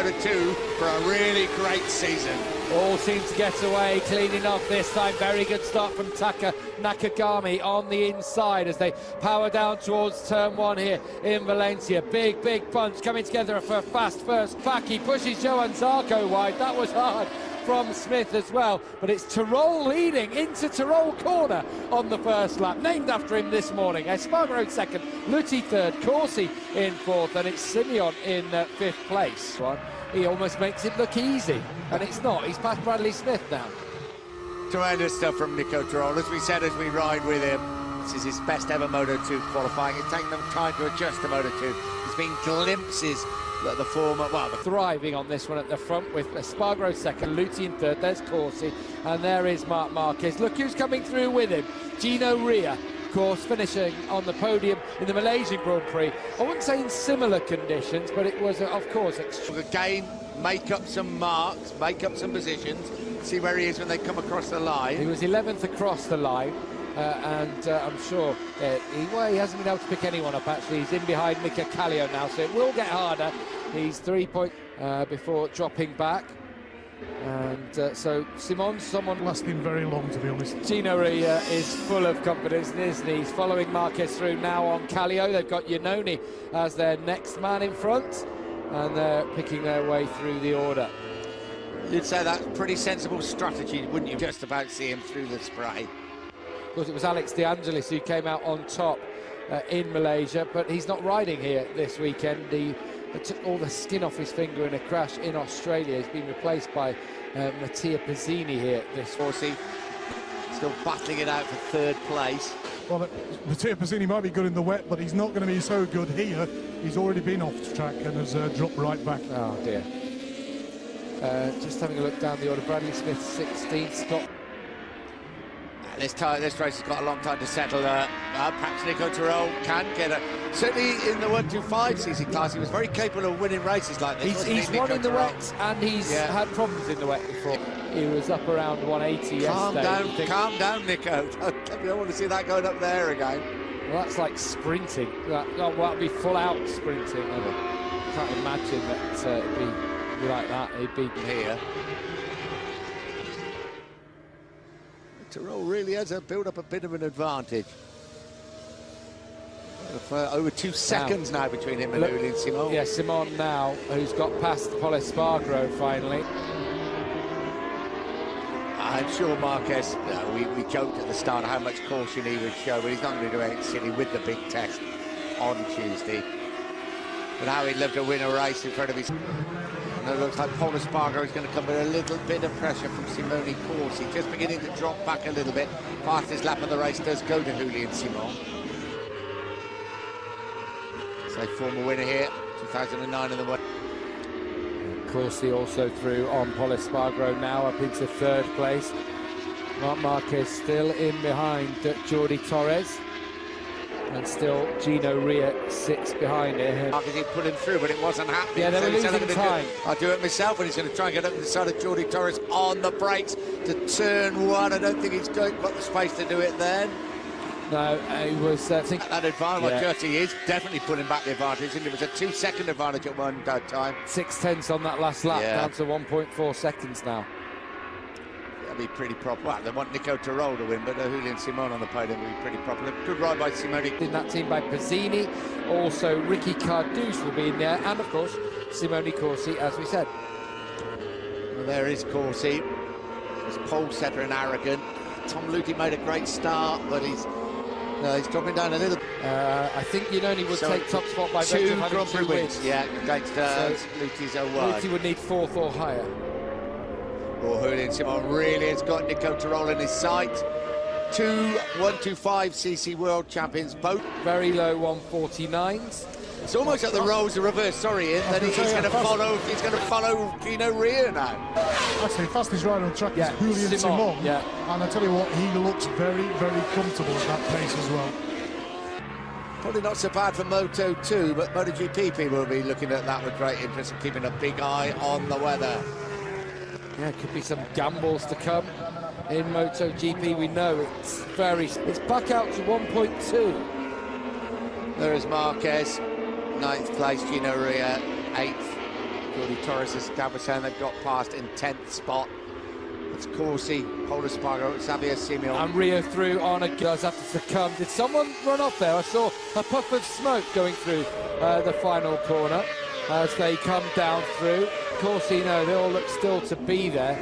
Moto2 for a really great season. All seem to get away, cleaning off this time. Very good start from Taka Nakagami on the inside as they power down towards turn one here in Valencia. Big punch coming together for a fast first back. He pushes Johan Zarco wide. That was hard from Smith as well, but it's Tyrrell leading into Tyrrell corner on the first lap, named after him this morning. Espargaro second, Lutti third, Corsi in fourth, and it's Simeon in fifth place. He almost makes it look easy, and it's not. He's past Bradley Smith now. Tremendous stuff from Nico Tyrrell. As we said, as we ride with him, this is his best ever Moto2 qualifying. It's taken them time to adjust to Moto2. There's been glimpses that the former, thriving on this one at the front with Espargaro second, Lutti in third, there's Corsi, and there is Marc Marquez. Look who's coming through with him, Gino Ria, of course, finishing on the podium in the Malaysian Grand Prix. I wouldn't say in similar conditions, but it was, of course, again, make up some marks, make up some positions, see where he is when they come across the line. He was 11th across the line. And I'm sure he hasn't been able to pick anyone up, actually. He's in behind Mika Kallio now, so it will get harder. He's 3 points before dropping back. And so Simon's someone lasting very long, to be honest. Gino Ria is full of confidence, isn't he? He's following Marquez through now on Kallio. They've got Iannone as their next man in front, and they're picking their way through the order. You'd say that's pretty sensible strategy, wouldn't you? Just about see him through the spray. Of course, it was Alex De Angelis who came out on top in Malaysia, but he's not riding here this weekend. He took all the skin off his finger in a crash in Australia. He's been replaced by Mattia Posisi here this Posisi still battling it out for third place. Well, Mattia Posini might be good in the wet, but he's not going to be so good here. He's already been off track and has dropped right back. Oh dear. Just having a look down the order, Bradley Smith 16th, Scott. This race has got a long time to settle. Perhaps Nico Tyrrell can get it. Certainly in the 125cc class, he was very capable of winning races like this. He's won in the wet, and he's had problems in the wet before. He was up around 180 yesterday. Calm down, Nico. I don't want to see that going up there again. Well, that's like sprinting. That'd be full-out sprinting. I can't imagine that it'd be like that. He'd be here. Tyrrell really has built up a bit of an advantage. Over 2 seconds now between him and Julian Simon. Yeah, Simon now, who's got past Pol Espargaro finally. I'm sure Marquez, we joked at the start of how much caution he would show, but he's not going to do anything silly with the big test on Tuesday. But how he'd love to win a race in front of his... And it looks like Pol Espargaro is going to come with a little bit of pressure from Simone Corsi, just beginning to drop back a little bit. Fastest lap of the race does go to Julian Simon. So former winner here, 2009 in the world. Corsi also through on Pol Espargaro now up into third place. Marc Marquez still in behind Jordi Torres. And still Gino Ria 6 behind it. Marquez put him through, but it wasn't happening. Yeah, they were losing time. I'll do it myself, and he's going to try and get up to the side of Jordi Torres on the brakes to turn one. I don't think he's got the space to do it then. No, he was thinking... That advantage, Gertie is definitely putting back the advantage, and it was a 2-second advantage at one time. 6/10 on that last lap, down to 1.4 seconds now. That'd be pretty proper. Well, they want Nico Tyrrell to win, but Julian Simon on the podium would be pretty proper. Good ride by Simone. In that team by Posini, also Ricky Carduce will be in there, and of course Simone Corsi, as we said. Well, there is Corsi. He's pole setter and arrogant. Tom Luthi made a great start, but he's dropping down a little. I think Iannone would take top spot by 2 Grand Prix wins. Yeah, against Luthi's own word. Luthi would need 4th or higher. Well, Julian Simon really has got Nico Tyrrell in his sight. 2 125cc world champions, both very low 149s. It's almost like the roles are reversed. Sorry, Ian. Then he's going to follow. He's going to follow Gino Ria now. Actually, fastest rider on track is Julian Simon. Yeah. And I tell you what, he looks very, very comfortable at that pace as well. Probably not so bad for Moto2, but MotoGP people will be looking at that with great interest and keeping a big eye on the weather. Yeah, could be some gambles to come in MotoGP. We know it's back out to 1.2. There is Marquez, 9th place, Gino Ria, 8th, Gordy Torres has saying they've got past in 10th spot. It's Corsi, Paul Espargaro, Xavier Simeon. And Rio through on a does have to succumb. Did someone run off there? I saw a puff of smoke going through the final corner as they come down through. Corsi, no, they all look still to be there.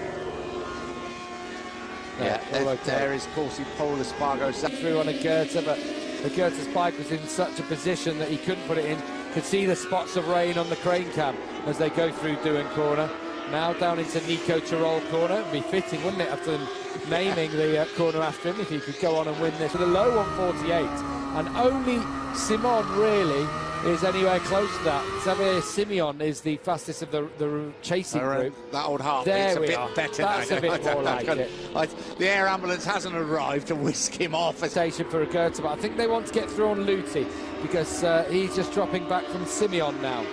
Yeah, there is Corsi, Paul Espargaro through on a Goethe, but the Goethe's bike was in such a position that he couldn't put it in. Could see the spots of rain on the crane cam as they go through Dewan corner. Now down into Nico Tirol corner. It'd be fitting, wouldn't it, after naming the corner after him, if he could go on and win this with a low 148. And only Simon really is anywhere close to that. Xavier Simeon is the fastest of the chasing group. That old heartbeat's a bit better. That's a bit more like it. The air ambulance hasn't arrived to whisk him off. Station for Goethe, but I think they want to get through on Luthi because he's just dropping back from Simeon now.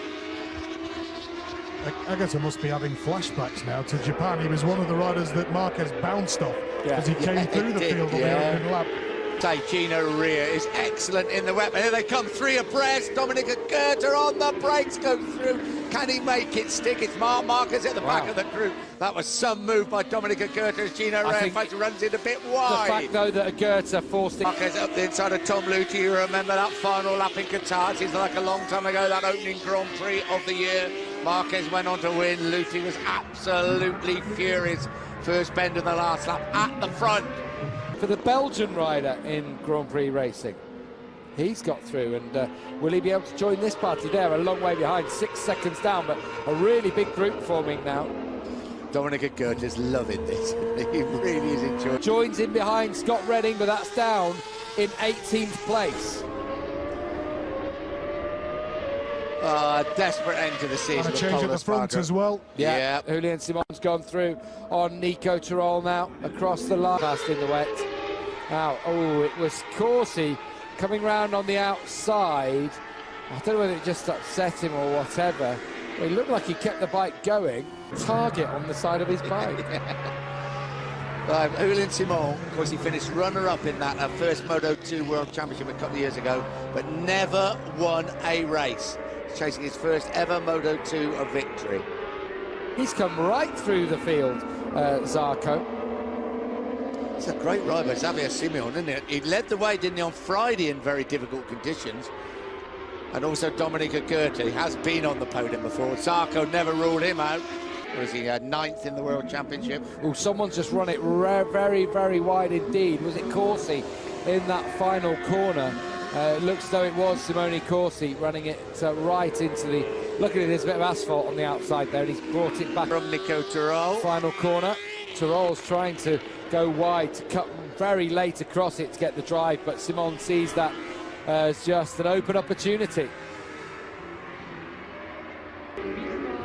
Agata must be having flashbacks now to Japan. He was one of the riders that Marquez bounced off as he came through the field on the opening lap. Gino Ria is excellent in the wet. Here they come, three abreast. Dominic Goethe on the brakes, go through. Can he make it stick? It's Marquez at the back of the group. That was some move by Dominic Goethe as Gino Ria runs it a bit wide. The fact, though, that Goethe forced it. Marquez up the inside of Tom Luthi. You remember that final lap in Qatar? It seems like a long time ago, that opening Grand Prix of the year. Marquez went on to win. Luthi was absolutely furious. First bend of the last lap at the front. For the Belgian rider in Grand Prix racing, he's got through, and will he be able to join this party there? A long way behind, 6 seconds down, but a really big group forming now. Dominic Goethe is loving this. He really is enjoying. Joins in behind Scott Redding, but that's down in 18th place. Desperate end to the season. And a change at the front as well. Yeah. Julian Simon's gone through on Nico Tirol now across the line. Fast in the wet. Now, it was Corsi coming round on the outside. I don't know whether it just upset him or whatever. But he looked like he kept the bike going. Target on the side of his bike. Julian Simon, of course, he finished runner-up in that first Moto 2 World Championship a couple of years ago, but never won a race. He's chasing his first ever Moto 2 victory. He's come right through the field, Zarco. It's a great ride by Xavier Simeon, isn't it? He led the way, didn't he, on Friday in very difficult conditions. And also Dominic Goethe, he has been on the podium before. Zarco never ruled him out. Was he 9th in the World Championship? Oh, someone's just run it very, very wide indeed. Was it Corsi in that final corner? It looks as though it was Simone Corsi running it right into the... Look at it, there's a bit of asphalt on the outside there, and he's brought it back. From Nico Tirol. Final corner. Tirol's trying to go wide, to cut very late across it to get the drive, but Simon sees that as just an open opportunity.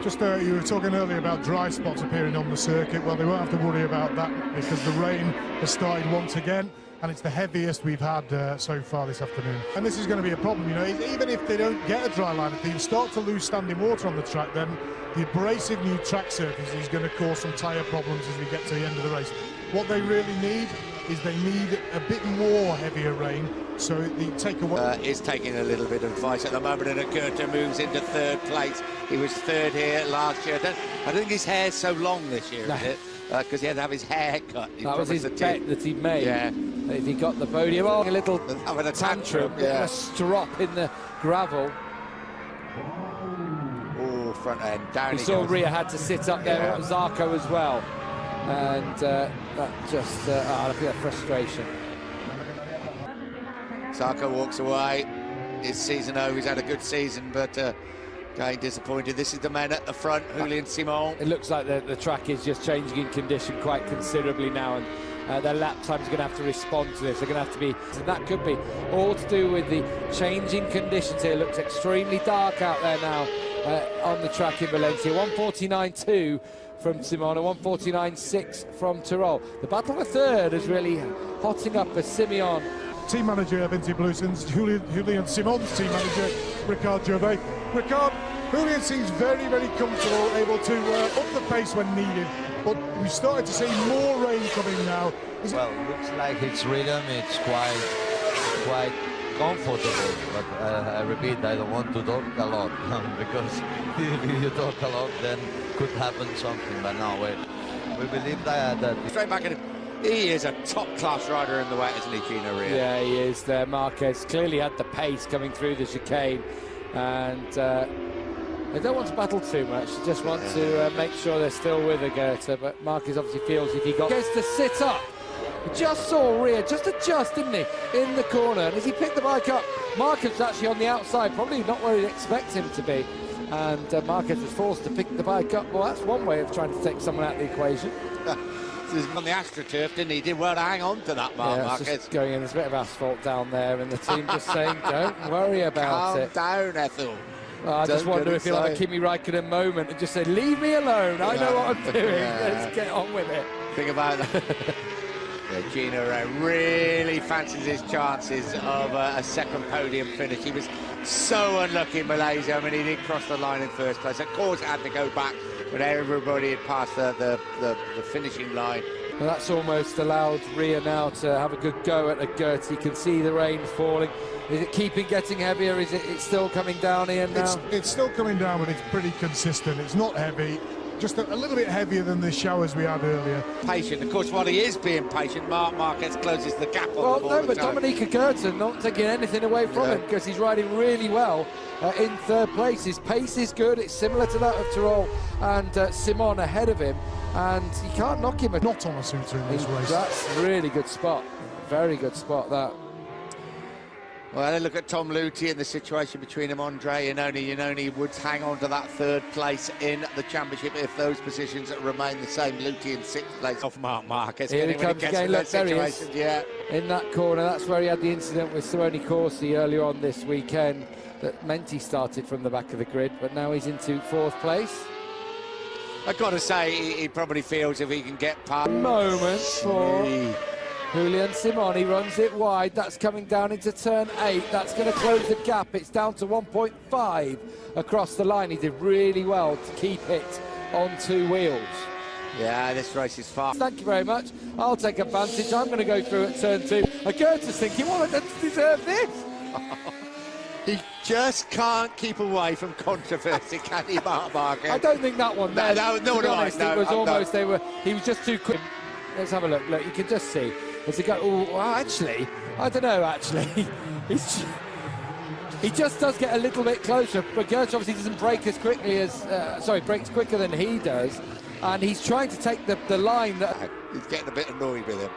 Just you were talking earlier about dry spots appearing on the circuit. Well, they won't have to worry about that because the rain has started once again, and it's the heaviest we've had so far this afternoon. And this is going to be a problem, you know, even if they don't get a dry line, if they start to lose standing water on the track, then the abrasive new track surface is going to cause some tyre problems as we get to the end of the race. What they really need is they need a bit more heavier rain, so they take away... is taking a little bit of advice at the moment, and Goethe moves into 3rd place. He was 3rd here last year. I don't think his hair's so long this year, is it? Because he had to have his hair cut. That was his bet that he made. Yeah. If he got the podium, a little having a tantrum, a strop in the gravel. Oh, front end down. We saw Ria had to sit up there, Zarco as well. And that just, look at that frustration. Zarco walks away. His season over. He's had a good season, but getting disappointed. This is the man at the front, Julian Simon. It looks like the track is just changing in condition quite considerably now, and their lap times are going to have to respond to this. They're going to have to be, and that could be all to do with the changing conditions here. It looks extremely dark out there now on the track in Valencia. 149.2 from Simona, 149.6 from Tirol. The battle for 3rd is really hotting up as Simeon. Team manager of Inti Bluesons, Julian Simon's team manager, Ricard Gervais. Ricard, Julian seems very, very comfortable, able to up the pace when needed, but we started to see more rain coming now. Well, looks like it's rhythm. It's quite comfortable. But I repeat, I don't want to talk a lot because if you talk a lot, then could happen something. But no, we believe that Straight back at him. He is a top-class rider in the wet, isn't he, Gino Ria? Yeah, he is there. Marquez clearly had the pace coming through the chicane, and they don't want to battle too much. They just want to make sure they're still with Goethe. But Marquez obviously feels if he gets to sit up, he just saw Ria just adjust, didn't he, in the corner. And as he picked the bike up, Marquez was actually on the outside, probably not where he'd expect him to be. And Marquez was forced to pick the bike up. Well, that's one way of trying to take someone out of the equation. On the AstroTurf, didn't he? Did well to hang on to that, Marquez. Just going in, there's a bit of asphalt down there, and the team just saying, don't worry about it. Calm down, Ethel. Well, I just wonder if he'll have a Kimi Raikkonen moment and just say, leave me alone, I know what I'm doing, let's get on with it. Think about that. Gino really fancies his chances of a second podium finish. He was so unlucky in Malaysia. I mean, he did cross the line in first place. Of course, had to go back when everybody had passed the finishing line. Well, that's almost allowed Ria now to have a good go at a Goethe. You can see the rain falling. Is it getting heavier? Is it still coming down here now? It's still coming down, but it's pretty consistent. It's not heavy, just a little bit heavier than the showers we had earlier. Patient. Of course, while he is being patient, Marquez closes the gap on the ball. Well, no, but Dominica Goethe not taking anything away from him because he's riding really well in third place. His pace is good. It's similar to that of Tyrrell and Simon ahead of him, and you can't knock him. Not on a suitor in this race. That's a really good spot. Very good spot, that. Well, then look at Tom Luthi and the situation between him, Andre Iannone. Iannone would hang on to that third place in the championship if those positions remain the same. Luthi in sixth place off Marquez. Here he comes again. Look, there he is. Yeah. In that corner, that's where he had the incident with Simone Corsi earlier on this weekend that meant he started from the back of the grid, but now he's into fourth place. I've got to say, he probably feels if he can get past... Moment for Julian Simon. He runs it wide. That's coming down into turn 8. That's going to close the gap. It's down to 1.5 across the line. He did really well to keep it on two wheels. Yeah, this race is fast. Thank you very much. I'll take advantage. I'm going to go through at turn 2. Goethe's thinking, well, I don't deserve this. He just can't keep away from controversy, can he, Marquez? I don't think that one. No, to be honest, it was almost. He was just too quick. Let's have a look. Look, you can just see as he go. Oh, well, actually, I don't know. Actually, he just does get a little bit closer. But Goethe obviously doesn't brake as quickly as. Brakes quicker than he does, and he's trying to take the line that. He's getting a bit annoyed with him.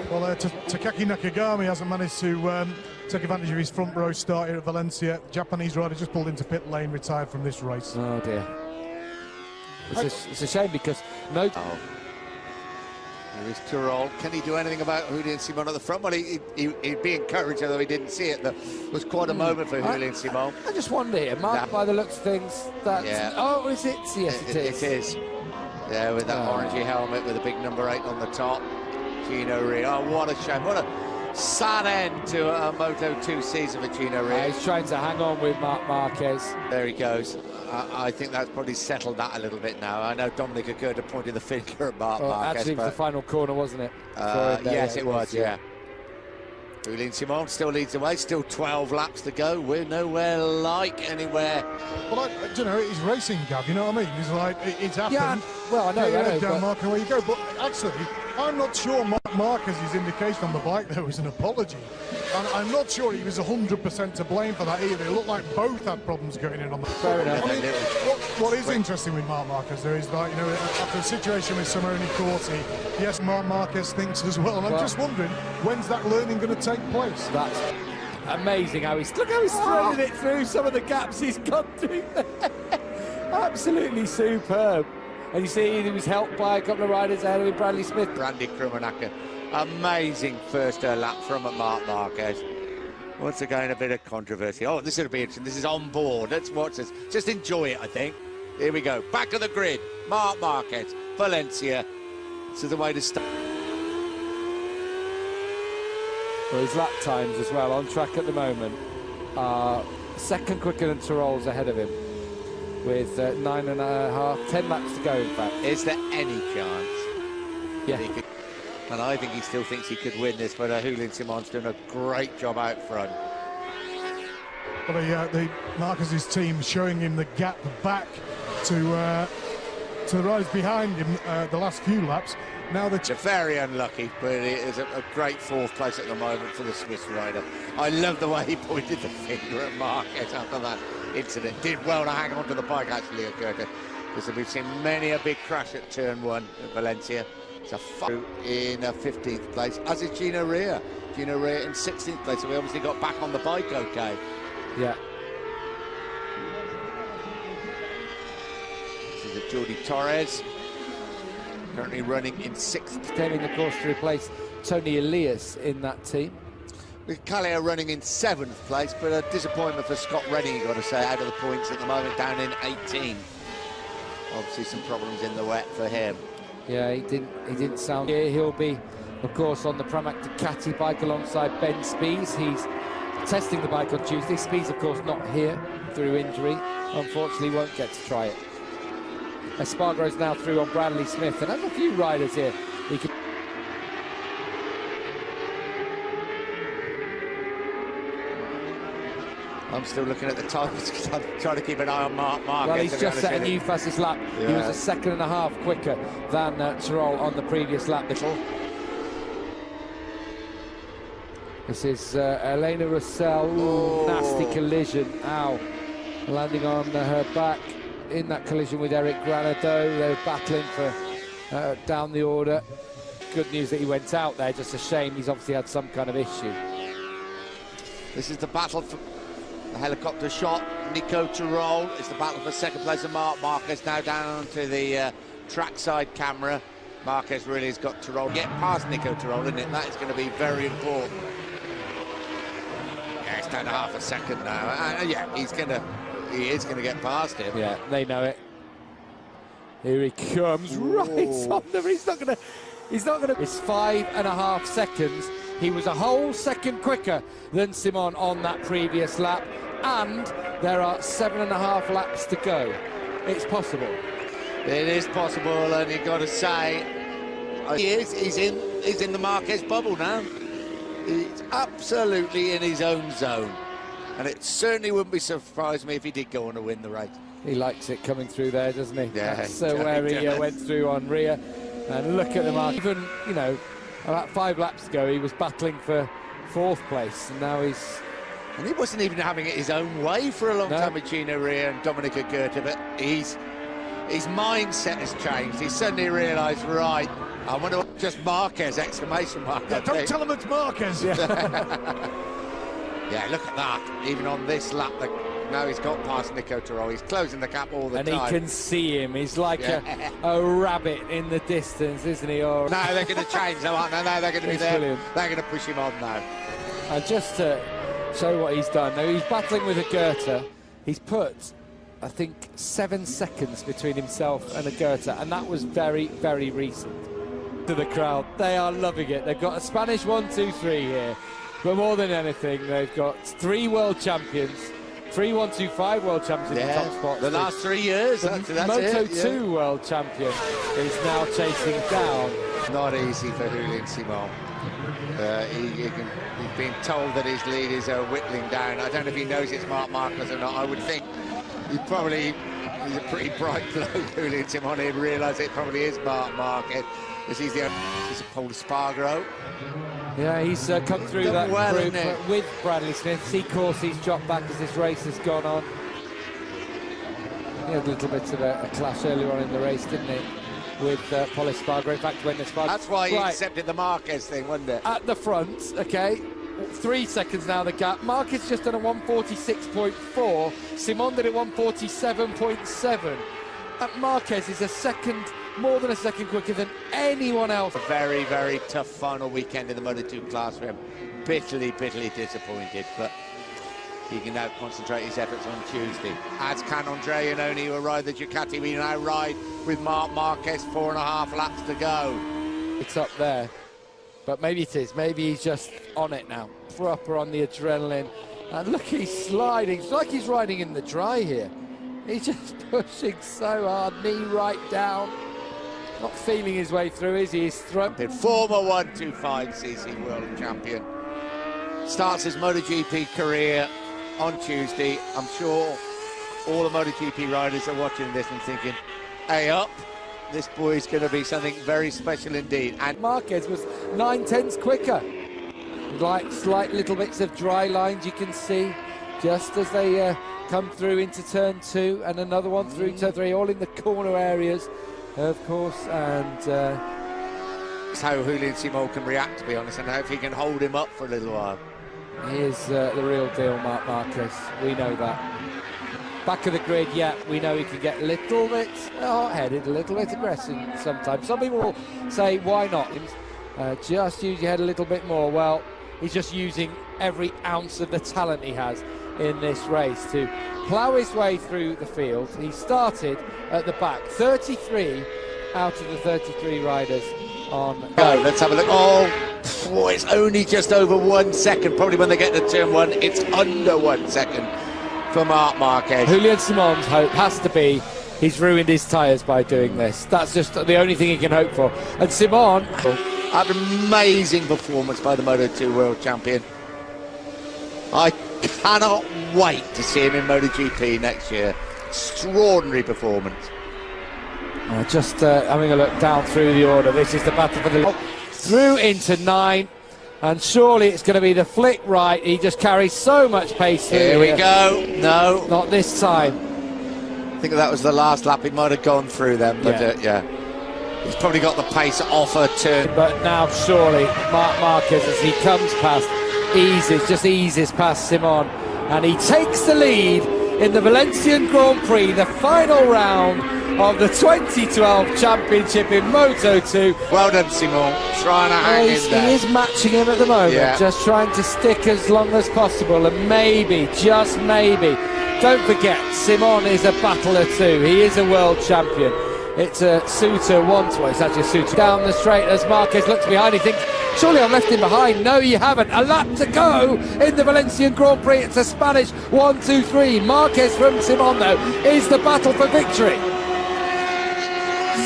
Well, Takaki Nakagami hasn't managed to take advantage of his front row start here at Valencia. Japanese rider just pulled into pit lane, retired from this race. Oh dear. It's a shame because no. There is Tyrrell. Can he do anything about Julian Simon at the front? Well, he'd be encouraged, although he didn't see it. That was quite a moment for Julian Simon. I just wonder here, Marc, by the looks of things, that... Yeah. Oh, is it? Yes, it is. It is. Yeah, with that orangey helmet with a big number 8 on the top. Gino Ria. Oh, what a shame. What a sad end to a Moto 2 season for Gino Ria. He's trying to hang on with Marquez. There he goes. I think that's probably settled that a little bit now. I know Dominica Goethe pointed the finger at Marquez. Actually, it was the final corner, wasn't it? Yes, it was, yeah. Julian Simon still leads the way, still 12 laps to go. We're nowhere like anywhere. Well, you know, he's racing, Gav, you know what I mean? He's like, it's happened. Yeah, well, I know, down, Mark, and where you go. But actually, I'm not sure Marquez's indication on the bike there was an apology. And I'm not sure he was 100% to blame for that either. It looked like both had problems going in on the... Fair enough. I mean, what is interesting with Marc Marquez there is that, you know, after a situation with Simone Corsi, yes, Marc Marquez thinks as well. And I'm just wondering, when's that learning going to take place? That's amazing how he's... Look how he's threading it through some of the gaps he's gone through there. Absolutely superb. And you see he was helped by a couple of riders ahead of him, Bradley Smith. Randy Krummenacher. Amazing first lap from Marc Marquez. Once again, a bit of controversy. Oh, this will be interesting. This is on board. Let's watch this. Just enjoy it, I think. Here we go. Back of the grid. Marc Marquez, Valencia. This is the way to start. Well, his lap times as well, on track at the moment, are second quicker than Tyrrell's ahead of him, with 9.5, 10 laps to go, in fact. Is there any chance? Yeah. And I think he still thinks he could win this, but Julian Simon's doing a great job out front. Well, the Marquez's team showing him the gap back to the riders behind him the last few laps. Now they're very unlucky, but it is a great fourth place at the moment for the Swiss rider. I love the way he pointed the finger at Marquez after that incident. Did well to hang on to the bike, actually, at Goethe, because we've seen many a big crash at turn 1 at Valencia. It's a in 15th place, as is Gino Rea. Gino Rea in 16th place, so we obviously got back on the bike okay. Yeah. This is a Jordi Torres, currently running in 6th. Came in the course to replace Tony Elias in that team. With Callier running in 7th place, but a disappointment for Scott Redding, you've got to say, out of the points at the moment, down in 18th. Obviously some problems in the wet for him. Yeah, he didn't sound here. He'll be, of course, on the Pramac Ducati bike alongside Ben Spies. He's testing the bike on Tuesday. Spies, of course, not here through injury. Unfortunately, won't get to try it. Espargaro's now through on Bradley Smith, and there's a few riders here. He could. I'm still looking at the times because I'm trying to keep an eye on Marc. Well, he's just set a new fastest lap. Yeah. He was a second and a half quicker than Tyrrell on the previous lap. This is Elena Russell. Ooh, nasty collision. Ow. Landing on her back in that collision with Eric Granado. They were battling for down the order. Good news that he went out there. Just a shame. He's obviously had some kind of issue. This is the battle for the helicopter shot. Nico Tyrrell. It's the battle for second place of Marc Marquez. Now down onto the trackside camera. Marquez really has got Tyrrell. Get past Nico Tyrrell, isn't it? That is going to be very important. Yeah, it's down to half a second now. Yeah, he is going to get past him. Yeah, they know it. Here he comes. Ooh. Right on them. He's not going to. It's 5.5 seconds. He was a whole second quicker than Simon on that previous lap, and there are 7.5 laps to go. It's possible. It is possible, and you've got to say, he's in the Marquez bubble now. He's absolutely in his own zone, and it certainly wouldn't be surprised me if he did go on to win the race. He likes it coming through there, doesn't he? Yeah. That's where he went through on Ria, and look at the mark. Even, you know, about 5 laps ago, he was battling for 4th place, and now he's... And he wasn't even having it his own way for a long time with Gino Ria and Dominica Goethe, but his mindset has changed. He suddenly realised, right, I want to just Marquez, exclamation mark. Yeah, don't tell him it's Marquez. Yeah. Yeah, look at that. Even on this lap, now he's got past Nico Tyrrell. He's closing the gap all the time. And he can see him. He's like a rabbit in the distance, isn't he? Or... No, they're going to change them, aren't they? No, they're going to be there. Brilliant. They're going to push him on now. And just to show what he's done, now he's battling with a Goethe. He's put, I think, 7 seconds between himself and a Goethe, and that was very, very recent. To the crowd, they are loving it. They've got a Spanish 1, 2, 3 here, but more than anything, they've got 3 world champions, 3, 1, 2, 5 world champions in the top spot. The last 3 years, the that's Moto it, 2 world champion is now chasing down. Not easy for Julian Simon. He's been told that his lead is whittling down. I don't know if he knows it's Marc Marquez or not. I would think he's a pretty bright bloke, Julian Simon. He'd realise it probably is Marc Marquez, because he's Paul Espargaro. Yeah, he's come through that group with Bradley Smith. Seacourse, he's dropped back as this race has gone on. He had a little bit of a clash earlier on in the race, didn't he? With Paul Espargaro. In fact, when Espargaro... That's why he accepted the Marquez thing, wasn't it? At the front, okay. 3 seconds now the gap. Marquez just done a 146.4. Simon did a 147.7. Marquez is a second, more than a second quicker than anyone else. A very, very tough final weekend in the Moto 2 class for him. Bitterly, bitterly disappointed, but he can now concentrate his efforts on Tuesday. As can Andrea Iannone, who will ride the Ducati. We now ride with Marc Marquez, 4.5 laps to go. It's up there, but maybe it is. Maybe he's just on it now, proper on the adrenaline. And look, he's sliding. It's like he's riding in the dry here. He's just pushing so hard, knee right down. Not feeling his way through, is he? He's thrown. Former 125cc world champion. Starts his MotoGP career on Tuesday. I'm sure all the MotoGP riders are watching this and thinking, hey up, this boy's going to be something very special indeed. And Marquez was 9/10ths quicker. Like slight little bits of dry lines you can see just as they come through into turn 2, and another one through turn 3, all in the corner areas, of course, and that's how Julian Simon can react, to be honest, and if he can hold him up for a little while. he is the real deal, Marquez. We know that. Back of the grid, yeah, we know he can get a little bit hot-headed, a little bit aggressive sometimes. Some people will say, why not? Just use your head a little bit more. Well, he's just using every ounce of the talent he has in this race to plough his way through the field. He started at the back, 33 out of the 33 riders on. Go, let's have a look. Oh, it's only just over 1 second. Probably when they get to turn 1, it's under 1 second for Marquez. Julian Simon's hope has to be he's ruined his tyres by doing this. That's just the only thing he can hope for. And Simon, an amazing performance by the Moto2 world champion. I cannot wait to see him in MotoGP next year. Extraordinary performance. Just having a look down through the order. This is the battle for the through into 9, and surely it's going to be the flick right. He just carries so much pace. Here we go. No, not this time. I think that was the last lap. He might have gone through them, but yeah. He's probably got the pace off a turn. But now surely Marquez, as he comes past, eases past Simon, and he takes the lead in the Valencian Grand Prix, the final round of the 2012 championship in Moto2. Well done, Simon, trying to hang in there. He is matching him at the moment, just trying to stick as long as possible, and maybe, just maybe, don't forget, Simon is a battler too. He is a world champion. It's a Suter once, well, it's actually a Suter. Down the straight as Marquez looks behind, he thinks, surely I've left him behind. No, you haven't. A lap to go in the Valencian Grand Prix. It's a Spanish 1-2-3. Marquez from Simon, though, is the battle for victory.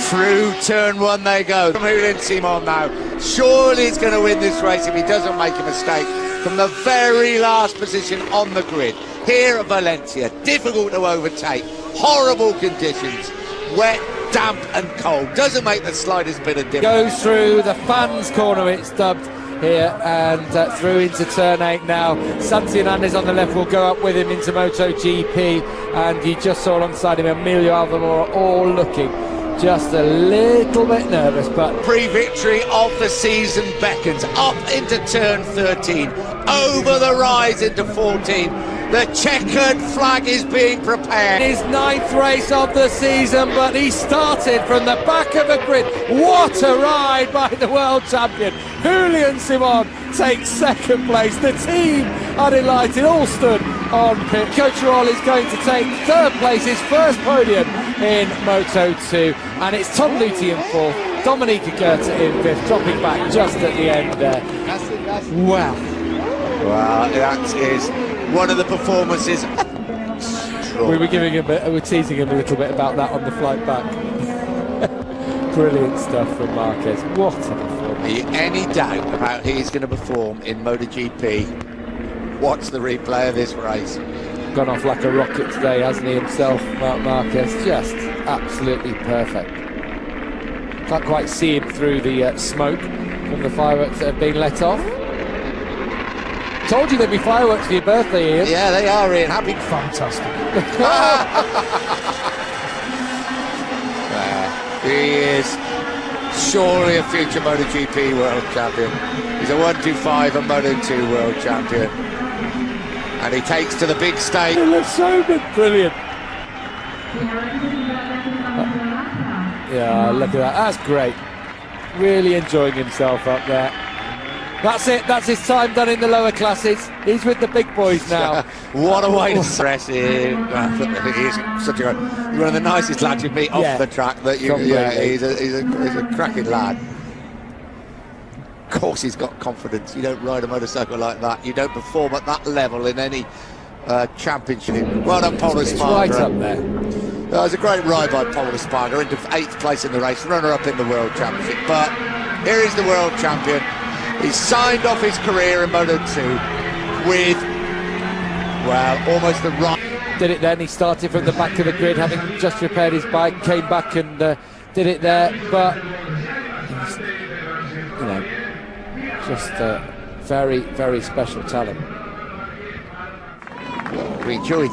Through turn 1 they go. From Julian Simon now. Surely he's going to win this race if he doesn't make a mistake. From the very last position on the grid. Here at Valencia. Difficult to overtake. Horrible conditions. Wet, damp and cold. Doesn't make the slightest bit of difference. Goes through the fans corner, it's dubbed here, and through into turn 8 now. Santi Hernandez on the left will go up with him into MotoGP, and you just saw alongside him Emilio Alvamora, all looking just a little bit nervous, but pre-victory of the season beckons. Up into turn 13, over the rise into 14. The checkered flag is being prepared. His 9th race of the season, but he started from the back of the grid. What a ride by the world champion. Julian Simon takes 2nd place. The team are delighted, all stood on pit. Cocherol is going to take 3rd place, his first podium in Moto2. And it's Tom Luthi in 4th, Dominique Goethe in 5th, dropping back just at the end there. Wow. Wow, that is one of the performances. We were we're teasing him a little bit about that on the flight back. Brilliant stuff from Marquez. What a performance. Any doubt about he's going to perform in MotoGP? Watch the replay of this race. Gone off like a rocket today, hasn't he himself, Marquez? Just absolutely perfect. Can't quite see him through the smoke from the fireworks that have been let off. Told you there'd be fireworks for your birthday, Ian. Yeah, they are, Ian. Happy. Fantastic. He is surely a future MotoGP world champion. He's a 125 and Moto2 world champion. And he takes to the big stage. It looks so good. Brilliant. Yeah, look at that. That's great. Really enjoying himself up there. That's it. That's his time done in the lower classes. He's with the big boys now. What a way to stress him. He's such a one of the nicest lads you meet off the track. That you, he's a cracking lad. Of course, he's got confidence. You don't ride a motorcycle like that. You don't perform at that level in any championship. Well done, Paul Espargaro. Right up there. It was a great ride by Paul Espargaro into 8th place in the race, runner-up in the World Championship. But here is the world champion. He's signed off his career in Moto 2 with, well, almost the right. Did it then. He started from the back of the grid, having just repaired his bike, came back and did it there. But, you know, just very, very special talent. We enjoyed